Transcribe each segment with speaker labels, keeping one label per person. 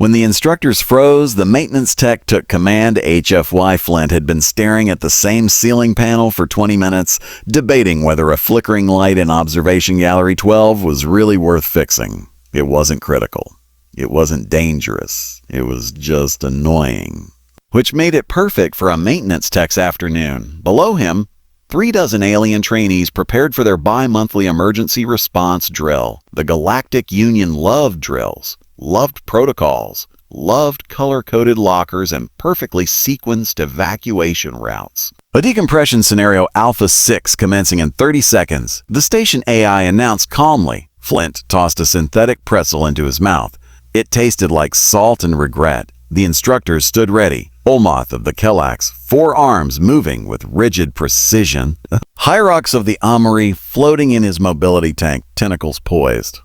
Speaker 1: When the instructors froze, the maintenance tech took command. HFY Flint had been staring at the same ceiling panel for 20 minutes, debating whether a flickering light in Observation Gallery 12 was really worth fixing. It wasn't critical. It wasn't dangerous. It was just annoying. Which made it perfect for a maintenance tech's afternoon. Below him, 3 dozen alien trainees prepared for their bi-monthly emergency response drill. The Galactic Union loved drills, loved protocols, loved color-coded lockers, and perfectly sequenced evacuation routes. A decompression scenario Alpha 6 commencing in 30 seconds, the station AI announced calmly. Flint tossed a synthetic pretzel into his mouth. It tasted like salt and regret. The instructors stood ready. Olmoth of the Kellax, 4 arms moving with rigid precision. Hyrox of the Amory floating in his mobility tank, tentacles poised.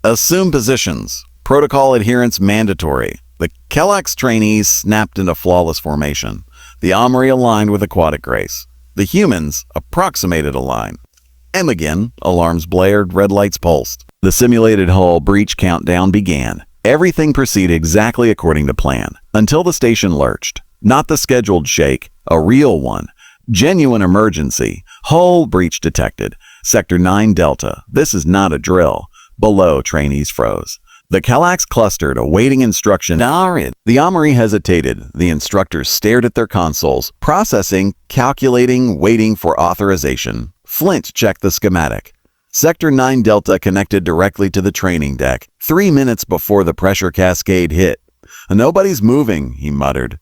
Speaker 1: Assume positions. Protocol adherence mandatory. The Kellax trainees snapped into flawless formation. The Amory aligned with aquatic grace. The humans approximated a line. Again, alarms blared, red lights pulsed. The simulated hull breach countdown began. Everything proceeded exactly according to plan, until the station lurched. Not the scheduled shake, a real one. Genuine emergency. Hull breach detected. Sector 9 Delta. This is not a drill. Below, trainees froze. The Kellax clustered, awaiting instruction. The Amory hesitated. The instructors stared at their consoles, processing, calculating, waiting for authorization. Flint checked the schematic. Sector 9 Delta connected directly to the training deck, 3 minutes before the pressure cascade hit. "Nobody's moving," he muttered.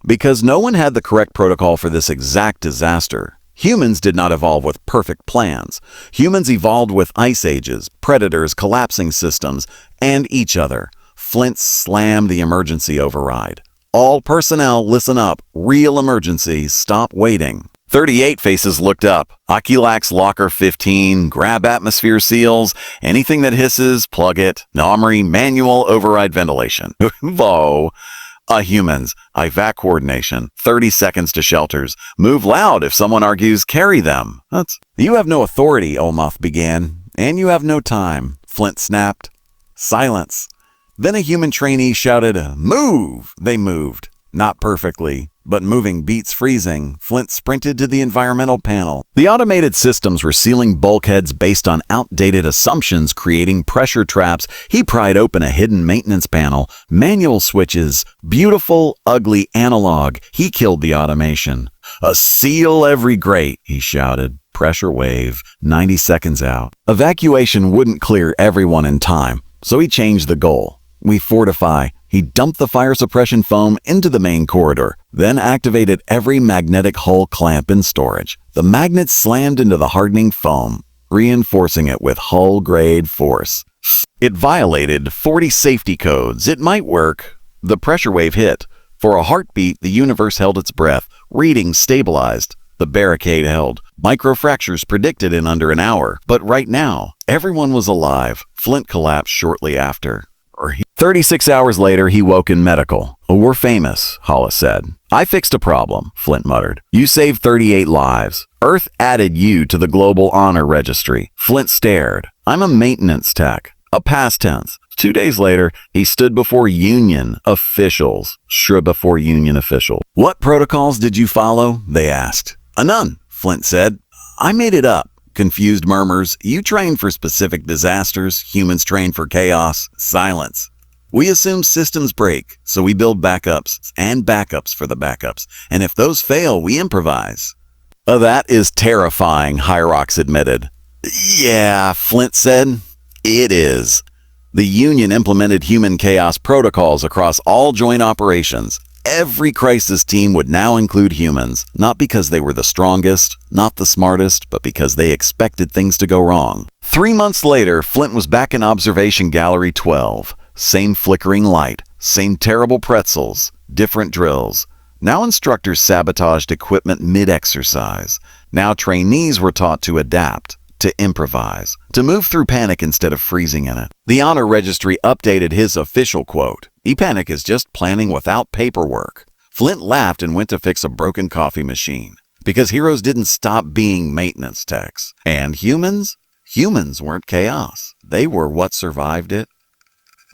Speaker 1: Because no one had the correct protocol for this exact disaster. Humans did not evolve with perfect plans. Humans evolved with ice ages, predators, collapsing systems, and each other. Flint slammed the emergency override. "All personnel, listen up. Real emergency. Stop waiting." 38 faces looked up. Oculax Locker 15, grab atmosphere seals, anything that hisses, plug it. Amory, manual override ventilation. Whoa. Humans, IVAC coordination, 30 seconds to shelters. Move loud if someone argues, carry them. You have no authority, Olmoth began, and you have no time, Flint snapped. Silence. Then a human trainee shouted, "Move!" They moved. Not perfectly, but moving beats freezing. Flint sprinted to the environmental panel. The automated systems were sealing bulkheads based on outdated assumptions, creating pressure traps. He pried open a hidden maintenance panel. Manual switches. Beautiful, ugly analog. He killed the automation. "A seal every grate," he shouted. Pressure wave. 90 seconds out. Evacuation wouldn't clear everyone in time, so he changed the goal. We fortify. He dumped the fire suppression foam into the main corridor, then activated every magnetic hull clamp in storage. The magnets slammed into the hardening foam, reinforcing it with hull-grade force. It violated 40 safety codes. It might work. The pressure wave hit. For a heartbeat, the universe held its breath. Readings stabilized. The barricade held. Microfractures predicted in under an hour. But right now, everyone was alive. Flint collapsed shortly after. 36 hours later, he woke in medical. "We're famous," Hollis said. "I fixed a problem," Flint muttered. "You saved 38 lives. Earth added you to the global honor registry." Flint stared. "I'm a maintenance tech." A past tense. 2 days later, he stood before Union officials. Before Union official. "What protocols did you follow?" they asked. "None," Flint said. "I made it up." Confused murmurs. "You train for specific disasters. Humans train for chaos." Silence. "We assume systems break, so we build backups and backups for the backups. And if those fail, we improvise." "That is terrifying," Hyrox admitted. "Yeah," Flint said. "It is." The Union implemented human chaos protocols across all joint operations. Every crisis team would now include humans, not because they were the strongest, not the smartest, but because they expected things to go wrong. 3 months later, Flint was back in Observation Gallery 12. Same flickering light, same terrible pretzels, different drills. Now instructors sabotaged equipment mid-exercise. Now trainees were taught to adapt, to improvise, to move through panic instead of freezing in it. The Honor Registry updated his official quote. "E-panic is just planning without paperwork." Flint laughed and went to fix a broken coffee machine. Because heroes didn't stop being maintenance techs. And humans? Humans weren't chaos. They were what survived it.